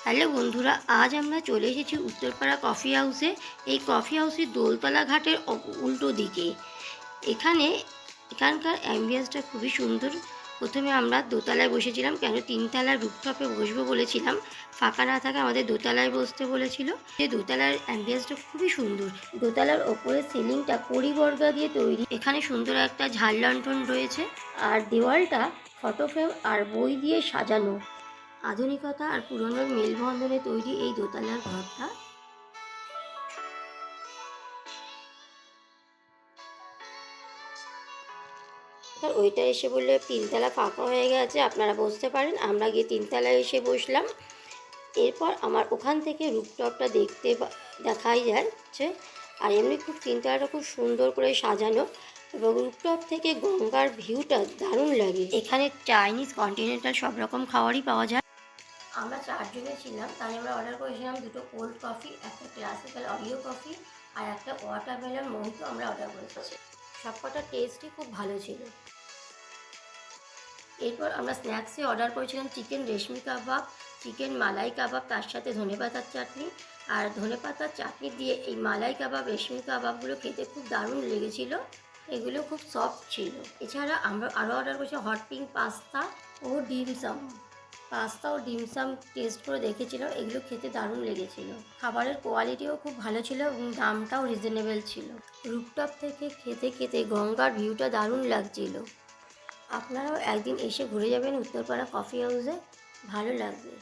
Hello বন্ধুরা, আজ আমরা চলে এসেছি উত্তরপাড়া কফি হাউসে। এই কফি হাউসের দোলতলা ঘাটের উল্টো দিকে। এখানকার অ্যাম্বিয়েন্সটা খুবই সুন্দর। প্রথমে আমরা দোতলায় বসেছিলাম, কেন তিনতলার রুফটপে বসবো বলেছিলাম, ফাঁকা না থাকে আমাদের দোতলায় বসতে বলেছিল। যে দোতলার অ্যাম্বিয়েন্সটা খুবই সুন্দর। দোতলার ওপরের সিলিংটা কড়িবর্গা দিয়ে তৈরি। এখানে সুন্দর একটা ঝাড় লণ্ঠন রয়েছে, আর দেওয়ালটা ফটো ফ্রেম আর বই দিয়ে সাজানো। আধুনিকতা আর পুরনোর মেলবন্ধনে তৈরি এই দোতলার ঘরটা। ওইটা এসে বললে তিনতলা ফাঁকা হয়ে গেছে, আপনারা বসতে পারেন। আমরা গিয়ে তিনতলায় এসে বসলাম। এরপর আমার ওখান থেকে রুফটপটা দেখাই যাচ্ছে। আর এমনি খুব তিনতলাটা খুব সুন্দর করে সাজানো, এবং রুফটপ থেকে গঙ্গার ভিউটা দারুণ লাগে। এখানে চাইনিজ, কন্টিনেন্টাল সব রকম খাবারই পাওয়া যায়। আমরা 4 জনে ছিলাম, তাই আমরা অর্ডার করেছিলাম 2টো কোল্ড কফি, একটা ক্লাসিক্যাল অরিও কফি আর একটা ওয়াটারমেলন মোহিতো আমরা অর্ডার করেছি। সবকটা টেস্টই খুব ভালো ছিল। এরপর আমরা স্ন্যাক্সে অর্ডার করেছিলাম চিকেন রেশমি কাবাব, চিকেন মালাই কাবাব, তার সাথে ধনেপাতার চাটনি। আর ধনেপাতার চাটনি দিয়ে এই মালাই কাবাব, রেশমি কাবাবগুলো খেতে খুব দারুণ লেগেছিল। এগুলো খুব সফট ছিল। এছাড়া আমরা আরও অর্ডার করেছি হট পিঙ্ক পাস্তা ও ডিমসাম। পাস্তা ও ডিমসাম টেস্ট করে দেখেছিলাম, এগুলো খেতে দারুণ লেগেছিল। খাবারের কোয়ালিটিও খুব ভালো ছিল এবং দামটাও রিজনেবল ছিল। রুফটপ থেকে খেতে খেতে গঙ্গার ভিউটা দারুণ লাগছিল। আপনারাও একদিন এসে ঘুরে যাবেন উত্তরপাড়া কফি হাউসে, ভালো লাগবে।